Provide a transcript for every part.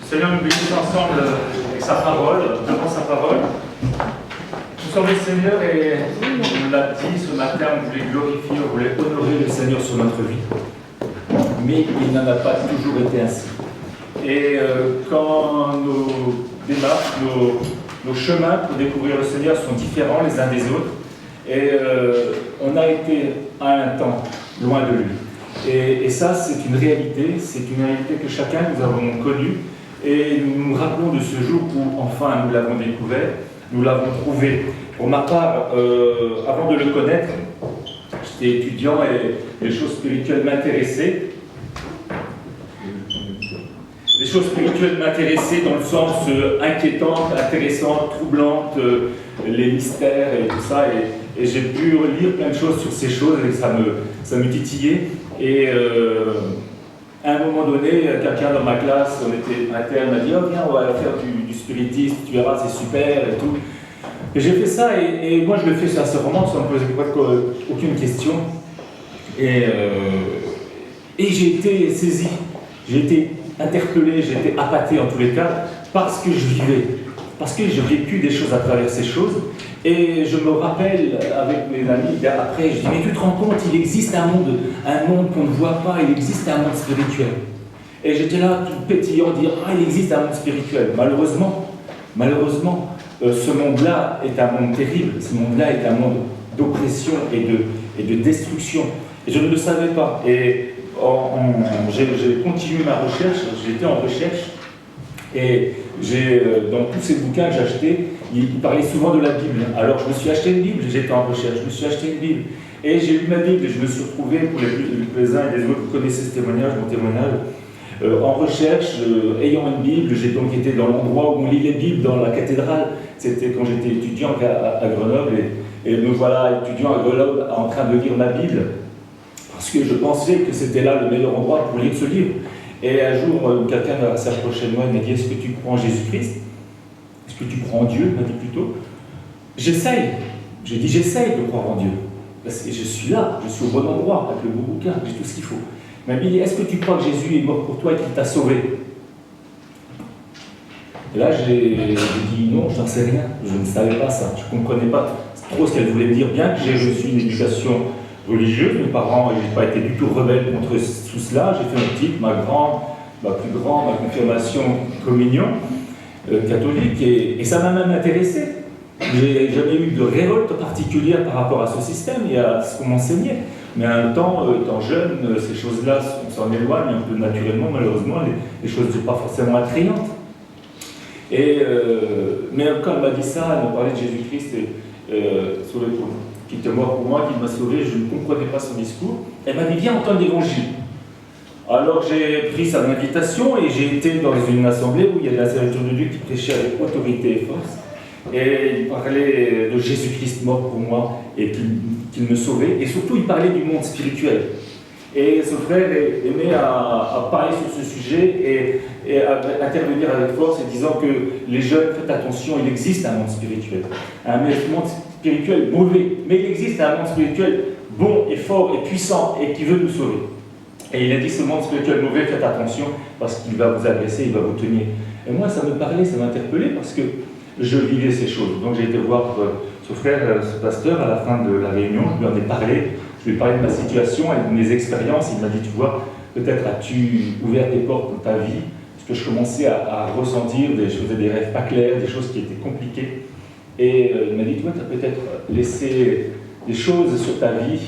Seigneur, nous bénissons ensemble avec sa parole, devant sa parole. Nous sommes le Seigneur et on nous l'a dit ce matin, on voulait glorifier, on voulait honorer le Seigneur sur notre vie. Mais il n'en a pas toujours été ainsi. Et quand nos démarches, nos chemins pour découvrir le Seigneur sont différents les uns des autres, et on a été à un temps loin de lui. Et ça, c'est une réalité que chacun nous avons connue. Et nous nous rappelons de ce jour où enfin nous l'avons découvert, nous l'avons trouvé. Pour ma part, avant de le connaître, j'étais étudiant et les choses spirituelles m'intéressaient. Les choses spirituelles m'intéressaient dans le sens inquiétante, intéressante, troublante, les mystères et tout ça. Et j'ai pu lire plein de choses sur ces choses et ça me titillait. Et à un moment donné, quelqu'un dans ma classe, on était interne, m'a dit « Oh viens, on va faire du spiritisme, tu verras, c'est super et tout ». Et j'ai fait ça et moi je le fais sincèrement, sans me poser aucune question. Et j'ai été saisi, j'ai été interpellé, j'ai été appâté en tous les cas, parce que je vivais, parce que j'ai vécu des choses à travers ces choses. Et je me rappelle avec mes amis, après, je dis, mais tu te rends compte, il existe un monde qu'on ne voit pas, il existe un monde spirituel. Et j'étais là, tout pétillant, dire, ah, il existe un monde spirituel. Malheureusement, ce monde-là est un monde terrible, ce monde-là est un monde d'oppression et de destruction. Et je ne le savais pas. Et j'ai continué ma recherche, j'étais en recherche, et dans tous ces bouquins que j'achetais, il parlait souvent de la Bible. Alors je me suis acheté une Bible, j'étais en recherche, je me suis acheté une Bible. Et j'ai lu ma Bible et je me suis retrouvé, pour les uns et les autres, vous connaissez ce témoignage, mon témoignage, en recherche, ayant une Bible, j'ai donc été dans l'endroit où on lit les Bibles, dans la cathédrale. C'était quand j'étais étudiant à Grenoble, et me voilà étudiant à Grenoble en train de lire ma Bible, parce que je pensais que c'était là le meilleur endroit pour lire ce livre. Et un jour, quelqu'un s'approchait de moi et m'a dit « Est-ce que tu crois en Jésus-Christ ? Est-ce que tu crois en Dieu ?» Il m'a dit plutôt. J'essaye. J'ai dit « J'essaye de croire en Dieu. » Et je suis là, je suis au bon endroit, avec le beau bouquin, j'ai tout ce qu'il faut. Il m'a dit « Est-ce que tu crois que Jésus est mort pour toi et qu'il t'a sauvé ?» Et là, j'ai dit « Non, je n'en sais rien. Je ne savais pas ça. Je ne comprenais pas trop ce qu'elle voulait me dire, bien que j'ai reçu une éducation religieuse. Mes parents n'ont pas été du tout rebelles contre tout cela. J'ai fait ma petite, ma plus grande, ma confirmation communion catholique, et ça m'a même intéressé. J'ai jamais eu de révolte particulière par rapport à ce système et à ce qu'on m'enseignait. Mais en même temps, étant jeune, ces choses-là, on s'en éloigne un peu naturellement, malheureusement, les choses ne sont pas forcément attrayantes. Mais quand elle m'a dit ça, elle m'a parlé de Jésus-Christ qui était mort pour moi, qui m'a sauvé, je ne comprenais pas son discours. Elle m'a dit « Viens entendre l'évangile ». Alors j'ai pris sa invitation et j'ai été dans une assemblée où il y avait un serviteur de Dieu qui prêchait avec autorité et force. Et il parlait de Jésus-Christ mort pour moi et qu'il me sauvait. Et surtout, il parlait du monde spirituel. Et ce frère aimait à parler sur ce sujet et à intervenir avec force en disant que les jeunes, faites attention, il existe un monde spirituel. Un monde spirituel mauvais, mais il existe un monde spirituel bon et fort et puissant et qui veut nous sauver. Et il a dit, ce monde spirituel mauvais, faites attention, parce qu'il va vous agresser, il va vous tenir. Et moi, ça me parlait, ça m'interpellait, parce que je vivais ces choses. Donc j'ai été voir ce frère, ce pasteur, à la fin de la réunion, je lui en ai parlé, je lui ai parlé de ma situation et de mes expériences. Il m'a dit, tu vois, peut-être as-tu ouvert tes portes dans ta vie, parce que je commençais à ressentir, je faisais des rêves pas clairs, des choses qui étaient compliquées. Et il m'a dit, toi, tu as peut-être laissé des choses sur ta vie,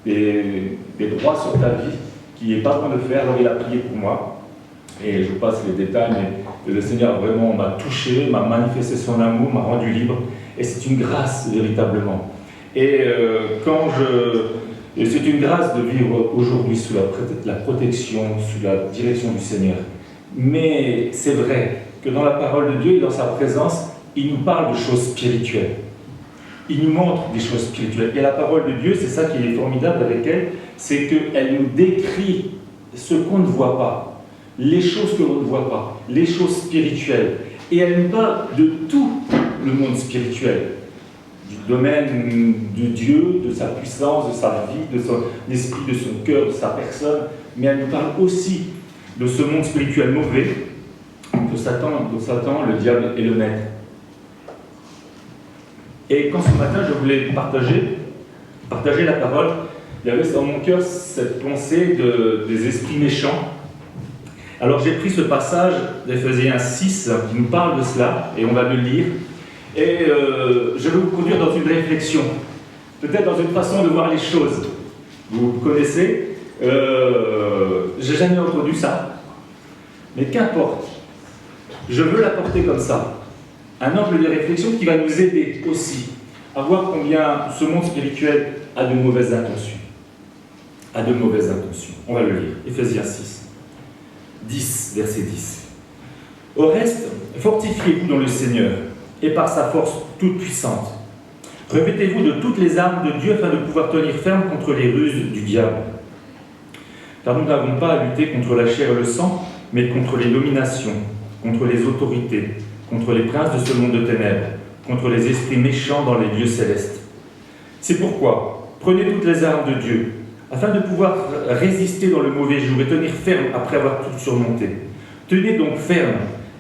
des droits sur ta vie, qui n'est pas bon de faire. Alors il a prié pour moi, et je vous passe les détails, mais le Seigneur vraiment m'a touché, m'a manifesté son amour, m'a rendu libre, et c'est une grâce véritablement. Et c'est une grâce de vivre aujourd'hui sous la protection, sous la direction du Seigneur. Mais c'est vrai que dans la parole de Dieu et dans sa présence, il nous parle de choses spirituelles. Il nous montre des choses spirituelles. Et la parole de Dieu, c'est ça qui est formidable avec elle, c'est qu'elle nous décrit ce qu'on ne voit pas, les choses que l'on ne voit pas, les choses spirituelles. Et elle nous parle de tout le monde spirituel, du domaine de Dieu, de sa puissance, de sa vie, de son esprit, de son cœur, de sa personne. Mais elle nous parle aussi de ce monde spirituel mauvais, de Satan, le diable est le maître. Et quand ce matin je voulais partager la parole, il y avait dans mon cœur cette pensée des esprits méchants. Alors j'ai pris ce passage d'Éphésiens 6 qui nous parle de cela, et on va le lire. Et je vais vous conduire dans une réflexion, peut-être dans une façon de voir les choses. Vous connaissez, j'ai jamais entendu ça, mais qu'importe. Je veux l'apporter comme ça. Un angle de réflexion qui va nous aider aussi à voir combien ce monde spirituel a de mauvaises intentions. A de mauvaises intentions. On va le lire. Éphésiens 6, 10, verset 10. Au reste, fortifiez-vous dans le Seigneur et par sa force toute puissante. Revêtez-vous de toutes les armes de Dieu afin de pouvoir tenir ferme contre les ruses du diable. Car nous n'avons pas à lutter contre la chair et le sang, mais contre les dominations, contre les autorités, contre les princes de ce monde de ténèbres, contre les esprits méchants dans les lieux célestes. C'est pourquoi, prenez toutes les armes de Dieu, afin de pouvoir résister dans le mauvais jour et tenir ferme après avoir tout surmonté. Tenez donc ferme,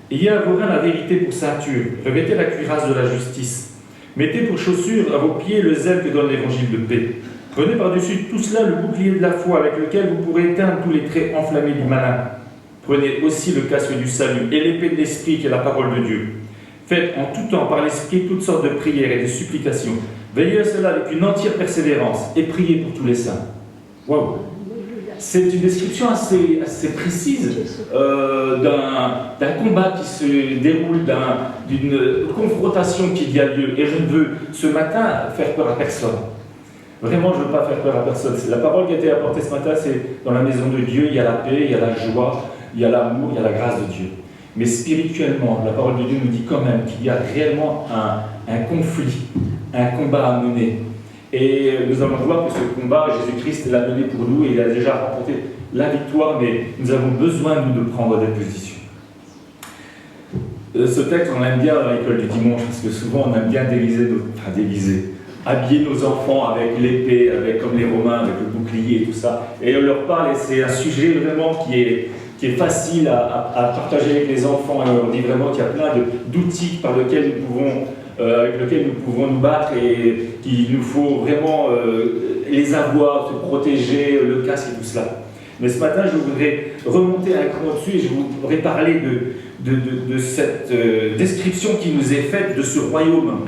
ayez à vos reins la vérité pour ceinture, revêtez la cuirasse de la justice, mettez pour chaussure à vos pieds le zèle que donne l'évangile de paix. Prenez par-dessus tout cela le bouclier de la foi avec lequel vous pourrez éteindre tous les traits enflammés du malin. Prenez aussi le casque du salut et l'épée de l'Esprit qui est la parole de Dieu. Faites en tout temps par l'Esprit toutes sortes de prières et de supplications. Veillez à cela avec une entière persévérance et priez pour tous les saints. Waouh! C'est une description assez précise d'un combat qui se déroule, d'une confrontation qui a lieu. Et je ne veux ce matin faire peur à personne. Vraiment, je ne veux pas faire peur à personne. La parole qui a été apportée ce matin, c'est dans la maison de Dieu, il y a la paix, il y a la joie, il y a l'amour, il y a la grâce de Dieu. Mais spirituellement, la parole de Dieu nous dit quand même qu'il y a réellement un conflit, un combat à mener. Et nous allons voir que ce combat, Jésus-Christ l'a mené pour nous et il a déjà remporté la victoire, mais nous avons besoin, nous, de prendre des positions. Ce texte, on aime bien à l'école du dimanche, parce que souvent on aime bien habiller nos enfants avec l'épée, comme les Romains, avec le bouclier et tout ça. Et on leur parle, et c'est un sujet vraiment qui est facile à partager avec les enfants. Et on dit vraiment qu'il y a plein d'outils avec lesquels nous pouvons nous battre et qu'il nous faut vraiment les avoir, se protéger, le casque et tout cela. Mais ce matin, je voudrais remonter un cran dessus et je voudrais parler de cette description qui nous est faite de ce royaume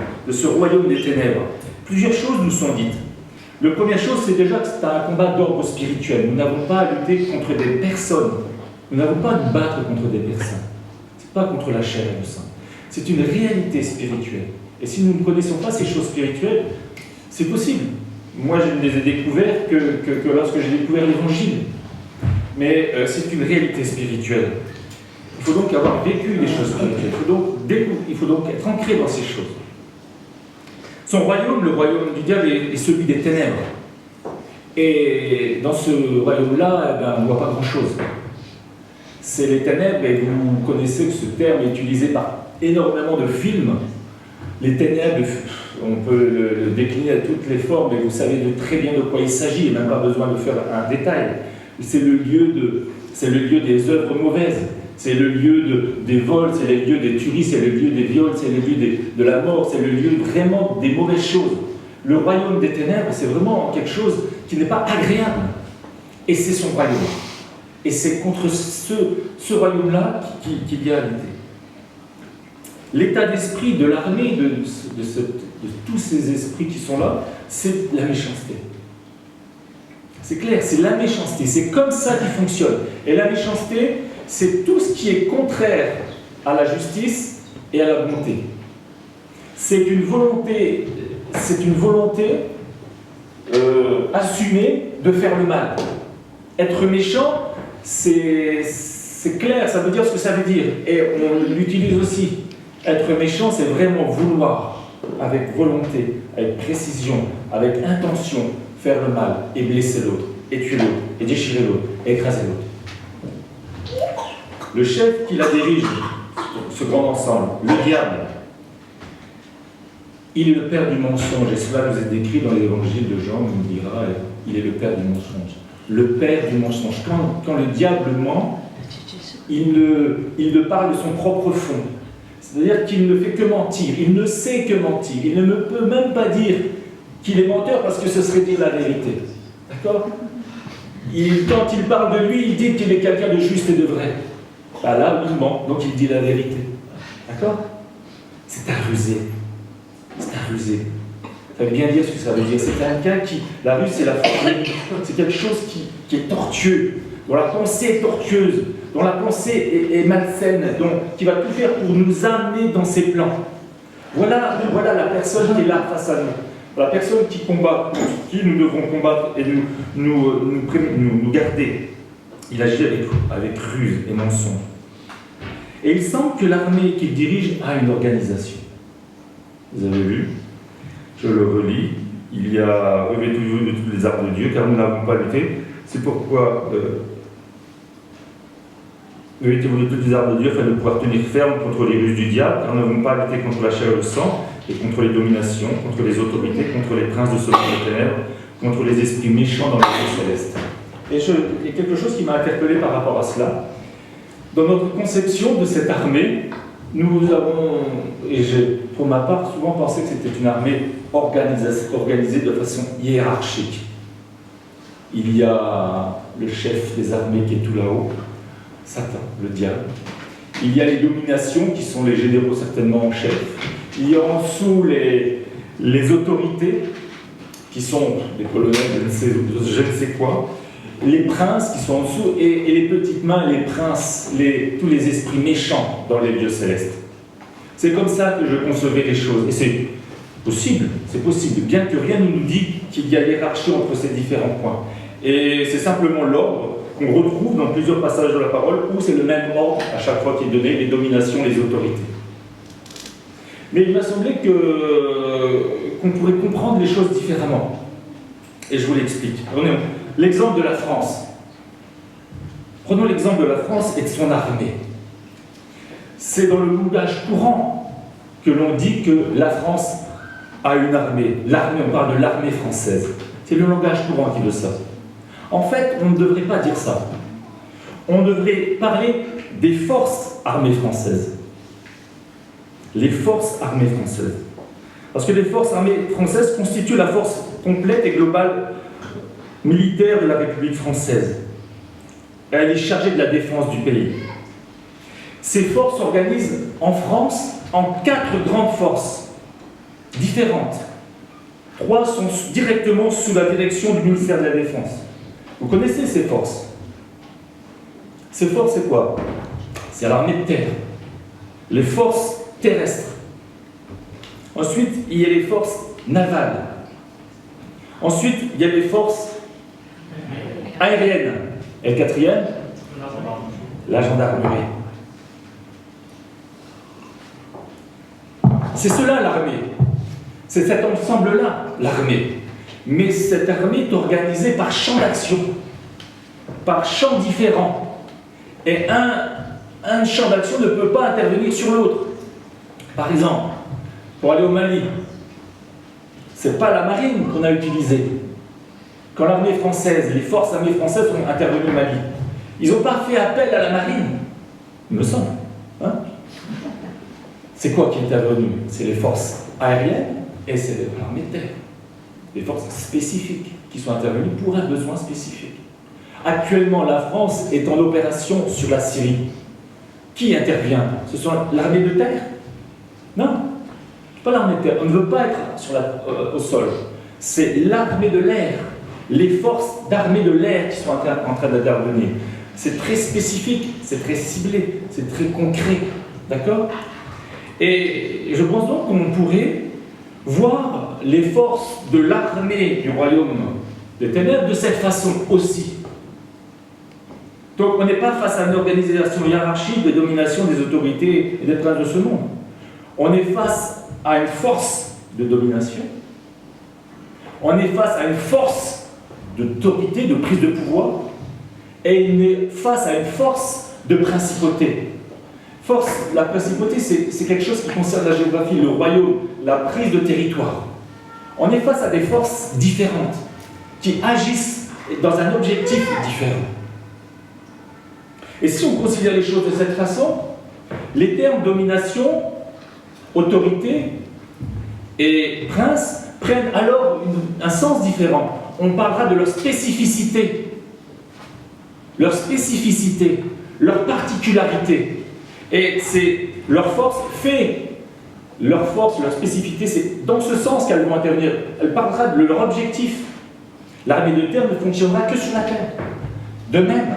des ténèbres. Plusieurs choses nous sont dites. La première chose, c'est déjà que c'est un combat d'ordre spirituel. Nous n'avons pas à lutter contre des personnes. Nous n'avons pas à nous battre contre des personnes. Ce n'est pas contre la chair et le sang. C'est une réalité spirituelle. Et si nous ne connaissons pas ces choses spirituelles, c'est possible. Moi, je ne les ai découvertes que lorsque j'ai découvert l'Évangile. Mais c'est une réalité spirituelle. Il faut donc avoir vécu des choses spirituelles. Il faut donc être ancré dans ces choses. Son royaume, le royaume du diable, est celui des ténèbres. Et dans ce royaume-là, on ne voit pas grand-chose. C'est les ténèbres, et vous connaissez que ce terme est utilisé par énormément de films. Les ténèbres, on peut le décliner à toutes les formes, et vous savez très bien de quoi il s'agit, il n'y a même pas besoin de faire un détail. C'est le lieu des œuvres mauvaises, c'est le lieu des vols, c'est le lieu des tueries, c'est le lieu des viols, c'est le lieu de la mort, c'est le lieu vraiment des mauvaises choses. Le royaume des ténèbres, c'est vraiment quelque chose qui n'est pas agréable. Et c'est son royaume. Et c'est contre ce royaume-là qu'il y a à lutter. L'état d'esprit de l'armée, de tous ces esprits qui sont là, c'est la méchanceté. C'est clair, c'est la méchanceté. C'est comme ça qu'il fonctionne. Et la méchanceté, c'est tout ce qui est contraire à la justice et à la bonté. C'est une volonté assumée de faire le mal. Être méchant, c'est clair, ça veut dire ce que ça veut dire. Et on l'utilise aussi. Être méchant, c'est vraiment vouloir, avec volonté, avec précision, avec intention, faire le mal et blesser l'autre, et tuer l'autre, et déchirer l'autre, et écraser l'autre. Le chef qui la dirige, ce grand ensemble, le diable, il est le père du mensonge, et cela nous est décrit dans l'évangile de Jean, on nous dira, il est le père du mensonge. Le père du mensonge. Quand le diable ment, il ne parle de son propre fond. C'est-à-dire qu'il ne fait que mentir, il ne sait que mentir, il ne peut même pas dire qu'il est menteur parce que ce serait dire la vérité. D'accord? Quand il parle de lui, il dit qu'il est quelqu'un de juste et de vrai. Ben là, il ment, donc il dit la vérité. D'accord? C'est un rusé. C'est un rusé. Ça veut bien dire ce que ça veut dire. C'est quelqu'un qui... La ruse, c'est la forme. C'est quelque chose qui est tortueux, dont la pensée est tortueuse, dont la pensée est malsaine, qui va tout faire pour nous amener dans ses plans. Voilà la personne qui est là face à nous. La personne qui combat, contre qui nous devons combattre et nous garder. Il agit avec ruse et mensonge. Et il semble que l'armée qu'il dirige a une organisation. Vous avez vu? Je le relis. Il y a revêtez-vous de toutes les armes de Dieu, car nous n'avons pas lutté. C'est pourquoi revêtez-vous de toutes les armes de Dieu, afin de pouvoir tenir ferme contre les ruses du diable, car nous n'avons pas lutté contre la chair et le sang, et contre les dominations, contre les autorités, contre les princes de ce monde de ténèbres, contre les esprits méchants dans les lieux célestes. Et il y a quelque chose qui m'a interpellé par rapport à cela. Dans notre conception de cette armée, nous avons, et j'ai pour ma part souvent pensé que c'était une armée organisée de façon hiérarchique. Il y a le chef des armées qui est tout là-haut, Satan, le diable. Il y a les dominations qui sont les généraux certainement en chef. Il y a en dessous les autorités qui sont les colonels, je ne sais quoi. Les princes qui sont en dessous et les petites mains, les princes, tous les esprits méchants dans les lieux célestes. C'est comme ça que je concevais les choses. Et c'est possible, bien que rien ne nous dit qu'il y a hiérarchie entre ces différents points. Et c'est simplement l'ordre qu'on retrouve dans plusieurs passages de la parole où c'est le même ordre à chaque fois qui est donné, les dominations, les autorités. Mais il m'a semblé qu'on pourrait comprendre les choses différemment. Et je vous l'explique. Prenons l'exemple de la France. Prenons l'exemple de la France et de son armée. C'est dans le langage courant que l'on dit que la France a une armée. L'armée, on parle de l'armée française. C'est le langage courant qui veut ça. En fait, on ne devrait pas dire ça. On devrait parler des forces armées françaises. Les forces armées françaises. Parce que les forces armées françaises constituent la force complète et globale militaire de la République française. Elle est chargée de la défense du pays. Ces forces s'organisent en France en 4 grandes forces différentes. 3 sont directement sous la direction du ministère de la Défense. Vous connaissez ces forces? Ces forces, c'est quoi? C'est l'armée de terre. Les forces terrestres. Ensuite, il y a les forces navales. Ensuite, il y a les forces aériennes. Et le quatrième, la gendarmerie. C'est cela l'armée. C'est cet ensemble-là, l'armée. Mais cette armée est organisée par champs d'action, par champs différents. Et un champ d'action ne peut pas intervenir sur l'autre. Par exemple, pour aller au Mali, ce n'est pas la marine qu'on a utilisée. Quand l'armée française, les forces armées françaises sont intervenues au Mali, ils n'ont pas fait appel à la marine, il me semble. Hein? C'est quoi qui est intervenu? C'est les forces aériennes et c'est l'armée de terre. Des forces spécifiques qui sont intervenues pour un besoin spécifique. Actuellement, la France est en opération sur la Syrie. Qui intervient? Ce sont l'armée de terre? Non, pas l'armée de terre. On ne veut pas être au sol. C'est l'armée de l'air, les forces d'armée de l'air qui sont en train d'intervenir. C'est très spécifique, c'est très ciblé, c'est très concret. D'accord? Et je pense donc qu'on pourrait voir les forces de l'armée du royaume des ténèbres de cette façon aussi. Donc on n'est pas face à une organisation hiérarchique de domination des autorités et des princes de ce monde. On est face à une force de domination. On est face à une force d'autorité, de prise de pouvoir. Et on est face à une force de principauté. La principauté, c'est quelque chose qui concerne la géographie, le royaume, la prise de territoire. On est face à des forces différentes, qui agissent dans un objectif différent. Et si on considère les choses de cette façon, les termes domination, autorité et prince prennent alors un sens différent. On parlera de leur spécificité, leur particularité. Et c'est leur force leur spécificité, c'est dans ce sens qu'elles vont intervenir. Elle parlera de leur objectif. L'armée de terre ne fonctionnera que sur la terre. De même,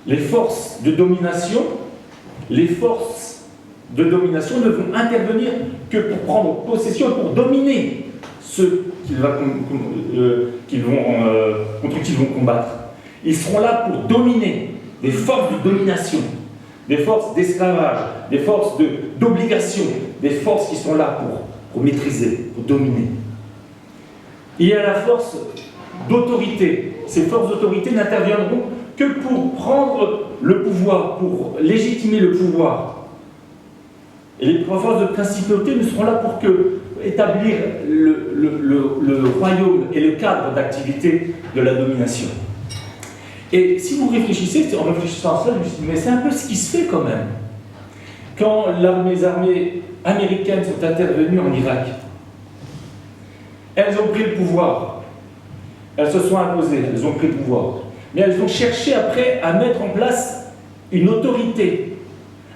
les forces de domination ne vont intervenir que pour prendre possession, pour dominer ceux contre qui ils vont combattre. Ils seront là pour dominer, des forces de domination, des forces d'esclavage, des forces d'obligation, des forces qui sont là pour maîtriser, pour dominer. Il y a la force d'autorité. Ces forces d'autorité n'interviendront que pour prendre le pouvoir, pour légitimer le pouvoir. Et les forces de principauté ne seront là pour établir le royaume et le cadre d'activité de la domination. Et si vous réfléchissez, en réfléchissant à ça, je me suis dit, mais c'est un peu ce qui se fait quand même. Quand les armées américaines sont intervenues en Irak, elles ont pris le pouvoir. Elles se sont imposées, elles ont pris le pouvoir. Mais elles ont cherché après à mettre en place une autorité,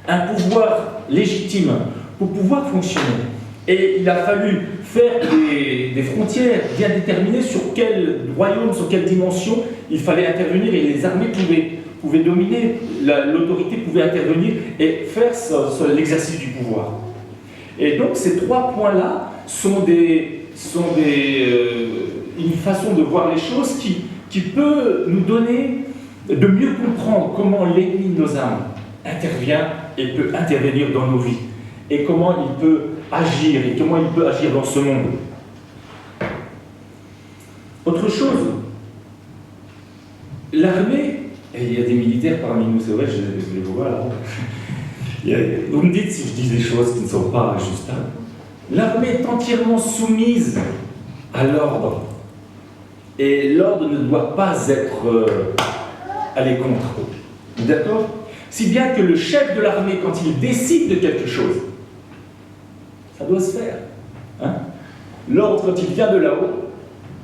un pouvoir légitime pour pouvoir fonctionner. Et il a fallu faire des frontières bien déterminées sur quel royaume, sur quelle dimension il fallait intervenir, et les armées pouvaient dominer, l'autorité pouvait intervenir et faire l'exercice du pouvoir. Et donc ces trois points-là sont une façon de voir les choses qui peut nous donner de mieux comprendre comment l'ennemi de nos âmes intervient et peut intervenir dans nos vies, et comment il peut agir, dans ce monde. Autre chose, l'armée, et il y a des militaires parmi nous, c'est vrai, je les vois là. Vous me dites si je dis des choses qui ne sont pas justes. L'armée est entièrement soumise à l'ordre. Et l'ordre ne doit pas être aller contre. D'accord? Si bien que le chef de l'armée, quand il décide de quelque chose, ça doit se faire. Hein? L'ordre, quand il vient de là-haut,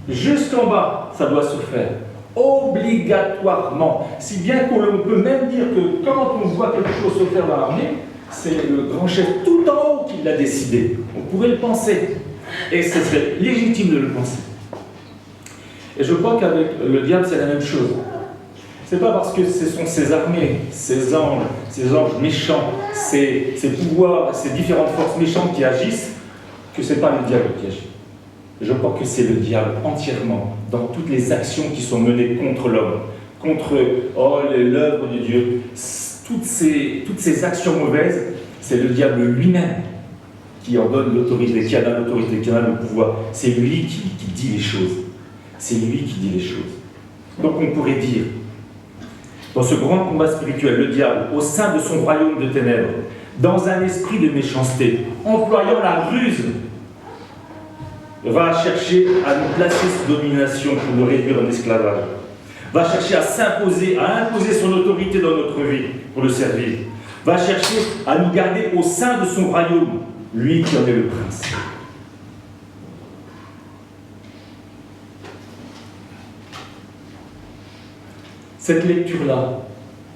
jusqu'en bas, ça doit se faire. Obligatoirement. Si bien qu'on peut même dire que quand on voit quelque chose se faire dans l'armée, c'est le grand chef tout en haut qui l'a décidé. On pourrait le penser. Et ce serait légitime de le penser. Et je crois qu'avec le diable, c'est la même chose. C'est pas parce que ce sont ces armées, ces anges méchants, ces pouvoirs, ces différentes forces méchantes qui agissent, que c'est pas le diable qui agit. Je crois que c'est le diable entièrement, dans toutes les actions qui sont menées contre l'homme, contre l'œuvre de Dieu. Toutes ces actions mauvaises, c'est le diable lui-même qui en donne l'autorité, qui en a l'autorité, qui en a le pouvoir. C'est lui qui dit les choses. C'est lui qui dit les choses. Donc on pourrait dire, dans ce grand combat spirituel, le diable, au sein de son royaume de ténèbres, dans un esprit de méchanceté, employant la ruse, va chercher à nous placer sous domination pour nous réduire en esclavage, va chercher à s'imposer, à imposer son autorité dans notre vie pour le servir, va chercher à nous garder au sein de son royaume, lui qui en est le prince. Cette lecture-là,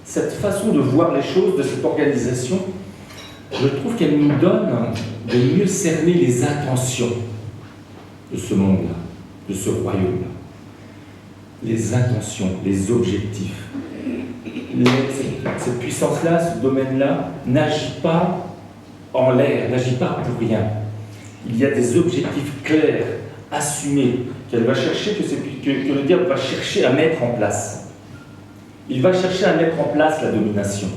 cette façon de voir les choses, de cette organisation, je trouve qu'elle nous donne de mieux cerner les intentions de ce monde-là, de ce royaume-là. Les intentions, les objectifs. Cette puissance-là, ce domaine-là, n'agit pas en l'air, n'agit pas pour rien. Il y a des objectifs clairs, assumés, qu'elle va chercher, que le diable va chercher à mettre en place. Il va chercher à mettre en place la domination.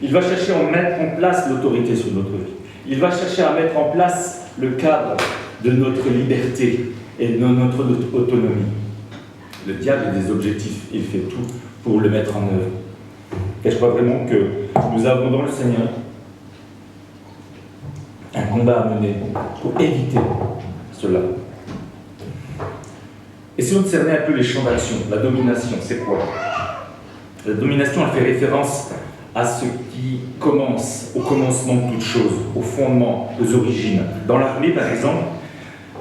Il va chercher à mettre en place l'autorité sur notre vie. Il va chercher à mettre en place le cadre de notre liberté et de notre autonomie. Le diable a des objectifs, il fait tout pour le mettre en œuvre. Et je crois vraiment que nous avons dans le Seigneur un combat à mener pour éviter cela. Essayons de cerner un peu les champs d'action. La domination, c'est quoi? La domination, elle fait référence à ce qui commence, au commencement de toute chose, au fondement, aux origines. Dans l'armée, par exemple,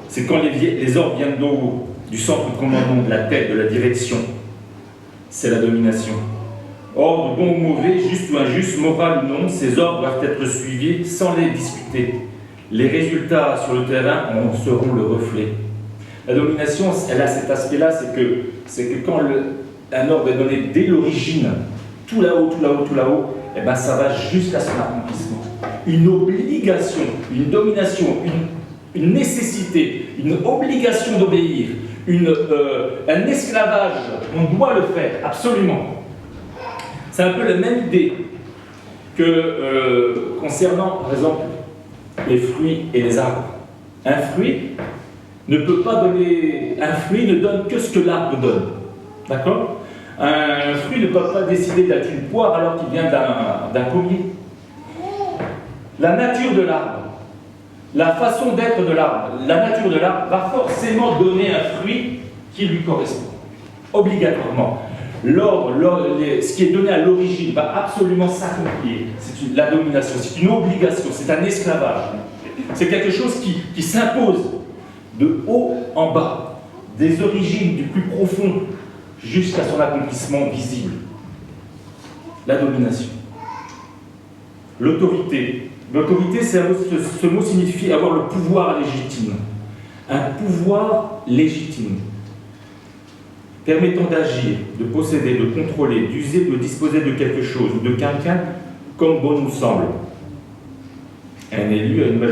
c'est quand les ordres viennent d'en haut, du centre de commandement, de la tête, de la direction. C'est la domination. Ordre bon ou mauvais, juste ou injuste, moral ou non, ces ordres doivent être suivis sans les discuter. Les résultats sur le terrain en seront le reflet. La domination, elle a cet aspect-là, c'est que quand un ordre est donné dès l'origine, tout là-haut, eh ben ça va jusqu'à son accomplissement. Une obligation, une domination, une nécessité, une obligation d'obéir, un esclavage, on doit le faire, absolument. C'est un peu la même idée que concernant, par exemple, les fruits et les arbres. Un fruit ne peut pas donner, un fruit ne donne que ce que l'arbre donne. D'accord ? Un fruit ne peut pas décider d'être une poire alors qu'il vient d'un pommier. La nature de l'arbre, la façon d'être de l'arbre, la nature de l'arbre va forcément donner un fruit qui lui correspond, obligatoirement. Ce qui est donné à l'origine va absolument s'accomplir. C'est la domination, c'est une obligation, c'est un esclavage. C'est quelque chose qui s'impose de haut en bas, des origines du plus profond jusqu'à son accomplissement visible. La domination. L'autorité. L'autorité, ce mot signifie avoir le pouvoir légitime. Un pouvoir légitime, permettant d'agir, de posséder, de contrôler, d'user, de disposer de quelque chose ou de quelqu'un comme bon nous semble. Un élu a une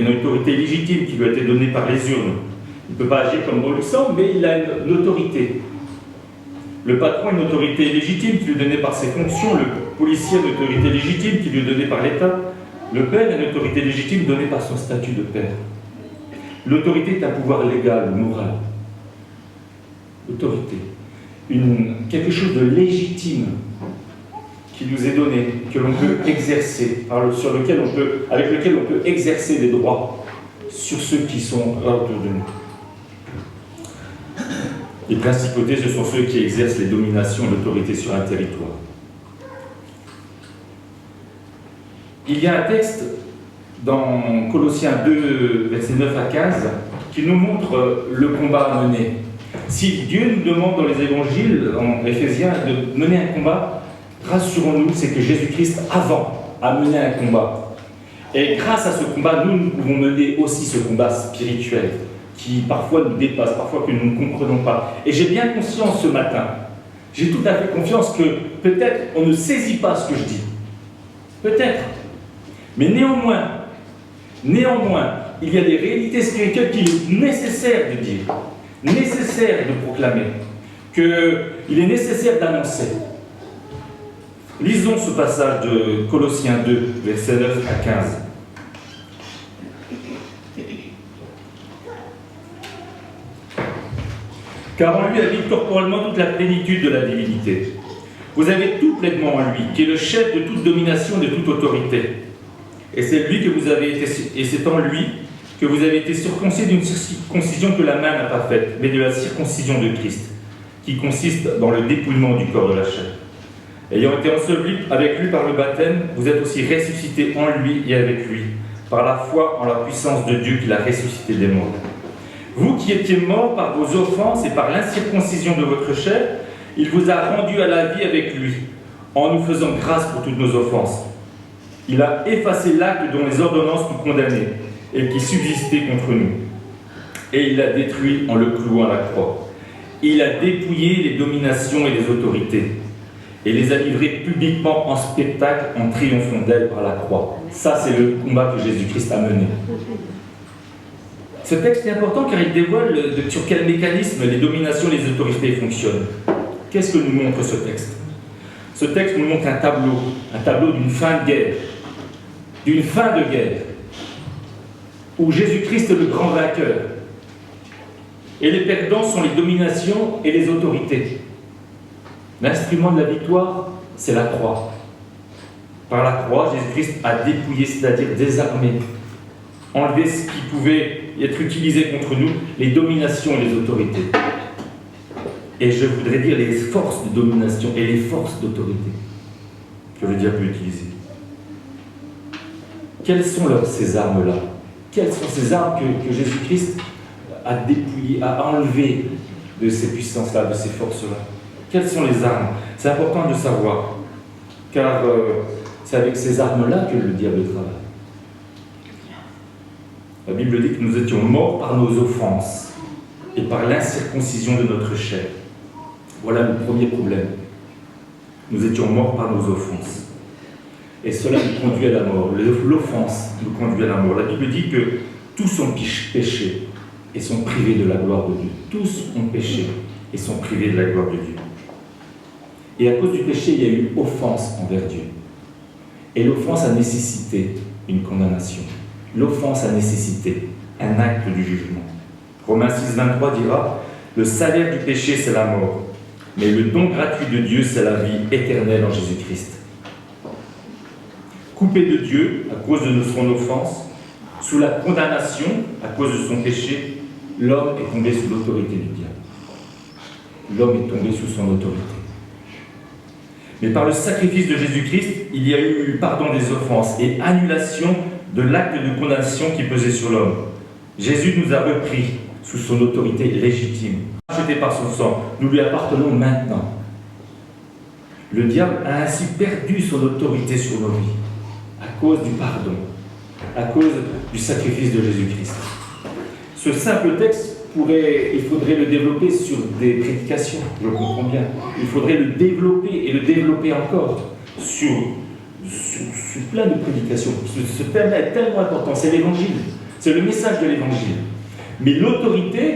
autorité légitime qui lui a été donnée par les urnes. Il ne peut pas agir comme bon lui semble, mais il a une autorité. Le patron a une autorité légitime qui lui est donnée par ses fonctions, le policier a une autorité légitime qui lui est donnée par l'État, le père a une autorité légitime donnée par son statut de père. L'autorité est un pouvoir légal ou moral. Autorité. Quelque chose de légitime qui nous est donné, que l'on peut exercer, avec lequel on peut exercer des droits sur ceux qui sont autour de nous. Les principautés, ce sont ceux qui exercent les dominations et l'autorité sur un territoire. Il y a un texte dans Colossiens 2, versets 9 à 15, qui nous montre le combat à mener. Si Dieu nous demande dans les évangiles, en Éphésiens, de mener un combat, rassurons-nous, c'est que Jésus-Christ, avant, a mené un combat. Et grâce à ce combat, nous pouvons mener aussi ce combat spirituel, qui parfois nous dépasse, parfois que nous ne comprenons pas. Et j'ai bien conscience ce matin, j'ai tout à fait confiance que peut-être on ne saisit pas ce que je dis. Peut-être. Mais néanmoins, il y a des réalités spirituelles qu'il est nécessaire de dire, nécessaire de proclamer, qu'il est nécessaire d'annoncer. Lisons ce passage de Colossiens 2, versets 9 à 15. Car en lui habite corporellement toute la plénitude de la divinité. Vous avez tout pleinement en lui, qui est le chef de toute domination et de toute autorité. Et c'est en lui que vous avez été circoncis d'une circoncision que la main n'a pas faite, mais de la circoncision de Christ, qui consiste dans le dépouillement du corps de la chair. Ayant été ensevelis avec lui par le baptême, vous êtes aussi ressuscités en lui et avec lui, par la foi en la puissance de Dieu qui l'a ressuscité des morts. Vous qui étiez morts par vos offenses et par l'incirconcision de votre chair, il vous a rendus à la vie avec lui, en nous faisant grâce pour toutes nos offenses. Il a effacé l'acte dont les ordonnances nous condamnaient et qui subsistait contre nous. Et il l'a détruit en le clouant à la croix. Il a dépouillé les dominations et les autorités et les a livrées publiquement en spectacle en triomphant d'elles par la croix. Ça, c'est le combat que Jésus-Christ a mené. Ce texte est important car il dévoile sur quel mécanisme les dominations et les autorités fonctionnent. Qu'est-ce que nous montre ce texte ? Ce texte nous montre un tableau d'une fin de guerre, où Jésus-Christ est le grand vainqueur. Et les perdants sont les dominations et les autorités. L'instrument de la victoire, c'est la croix. Par la croix, Jésus-Christ a dépouillé, c'est-à-dire désarmé, enlevé ce qui pouvait être utilisé contre nous, les dominations et les autorités. et je voudrais dire les forces de domination et les forces d'autorité que le diable peut utiliser. Quelles sont ces armes-là? Quelles sont ces armes que Jésus-Christ a dépouillées, a enlevées de ces puissances-là, de ces forces-là? Quelles sont les armes? C'est important de savoir, car c'est avec ces armes-là que le diable travaille. La Bible dit que nous étions morts par nos offenses et par l'incirconcision de notre chair. Voilà le premier problème. Nous étions morts par nos offenses. Et cela nous conduit à la mort. L'offense nous conduit à la mort. La Bible dit que tous ont péché et sont privés de la gloire de Dieu. Tous ont péché et sont privés de la gloire de Dieu. Et à cause du péché, il y a eu offense envers Dieu. Et l'offense a nécessité une condamnation. L'offense a nécessité un acte du jugement. Romains 6, 23 dira « Le salaire du péché, c'est la mort, mais le don gratuit de Dieu, c'est la vie éternelle en Jésus-Christ. » Coupé de Dieu à cause de son offense, sous la condamnation à cause de son péché, l'homme est tombé sous l'autorité du diable. L'homme est tombé sous son autorité. Mais par le sacrifice de Jésus-Christ, il y a eu pardon des offenses et annulation de l'acte de condamnation qui pesait sur l'homme. Jésus nous a repris sous son autorité légitime. Rachetés par son sang, nous lui appartenons maintenant. Le diable a ainsi perdu son autorité sur nos vies à cause du pardon, à cause du sacrifice de Jésus-Christ. Ce simple texte, il faudrait le développer sur des prédications, je comprends bien. Il faudrait le développer et le développer encore sur plein de prédications. Ce thème-là est tellement important, c'est l'évangile, c'est le message de l'évangile. Mais l'autorité,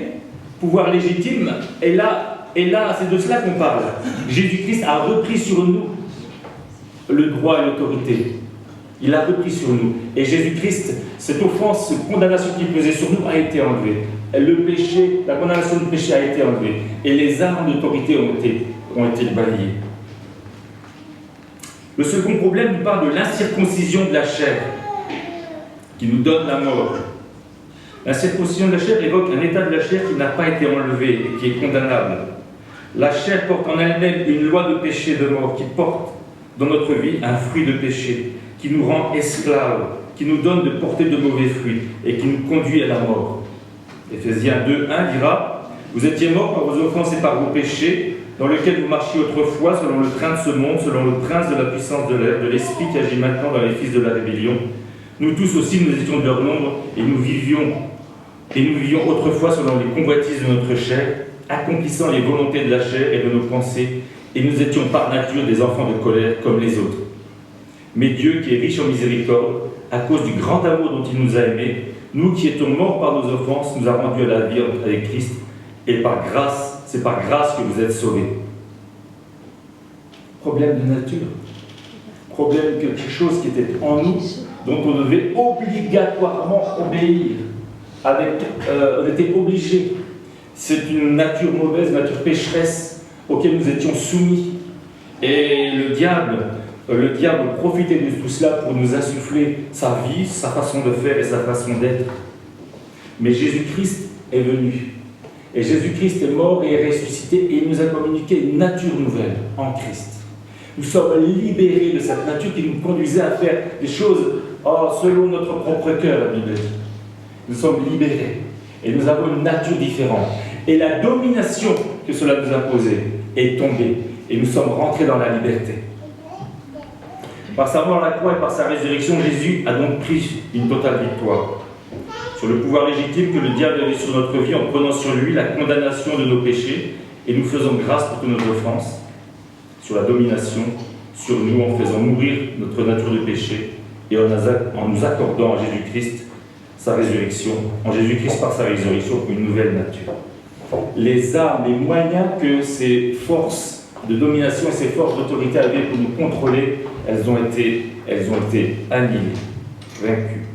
pouvoir légitime, est là, c'est de cela qu'on parle. Jésus-Christ a repris sur nous le droit et l'autorité. Il a repris sur nous. Et Jésus-Christ, cette offense, cette condamnation qui pesait sur nous a été enlevée. Le péché, la condamnation du péché a été enlevée. Et les armes d'autorité ont été balayées. Le second problème nous parle de l'incirconcision de la chair, qui nous donne la mort. L'incirconcision de la chair évoque un état de la chair qui n'a pas été enlevé et qui est condamnable. La chair porte en elle-même une loi de péché et de mort qui porte dans notre vie un fruit de péché, qui nous rend esclaves, qui nous donne de porter de mauvais fruits et qui nous conduit à la mort. Éphésiens 2:1 dira « Vous étiez morts par vos offenses et par vos péchés, dans lesquels vous marchiez autrefois selon le train de ce monde, selon le prince de la puissance de l'air, de l'esprit qui agit maintenant dans les fils de la rébellion. Nous tous aussi, nous étions de leur nombre et nous vivions autrefois selon les convoitises de notre chair, accomplissant les volontés de la chair et de nos pensées, et nous étions par nature des enfants de colère comme les autres. Mais Dieu, qui est riche en miséricorde, à cause du grand amour dont il nous a aimés, nous qui étions morts par nos offenses, nous a rendus à la vie avec Christ, et c'est par grâce que vous êtes sauvés. Problème de nature. Problème de quelque chose qui était en nous, dont on devait obligatoirement obéir. On était obligés. C'est une nature mauvaise, nature pécheresse, auquel nous étions soumis. Et le diable profitait de tout cela pour nous insuffler sa vie, sa façon de faire et sa façon d'être. Mais Jésus-Christ est venu. Et Jésus-Christ est mort et est ressuscité et il nous a communiqué une nature nouvelle en Christ. Nous sommes libérés de cette nature qui nous conduisait à faire des choses selon notre propre cœur, la Bible dit. Nous sommes libérés et nous avons une nature différente. Et la domination que cela nous imposait est tombée et nous sommes rentrés dans la liberté. Par sa mort à la croix et par sa résurrection, Jésus a donc pris une totale victoire sur le pouvoir légitime que le diable avait sur notre vie en prenant sur lui la condamnation de nos péchés et nous faisant grâce pour toutes nos offenses, sur la domination sur nous en faisant mourir notre nature de péché et en nous accordant en Jésus-Christ sa résurrection, en Jésus-Christ par sa résurrection une nouvelle nature. Les armes, les moyens que ces forces de domination et ces forces d'autorité avaient pour nous contrôler, elles ont été annihilées, vaincues.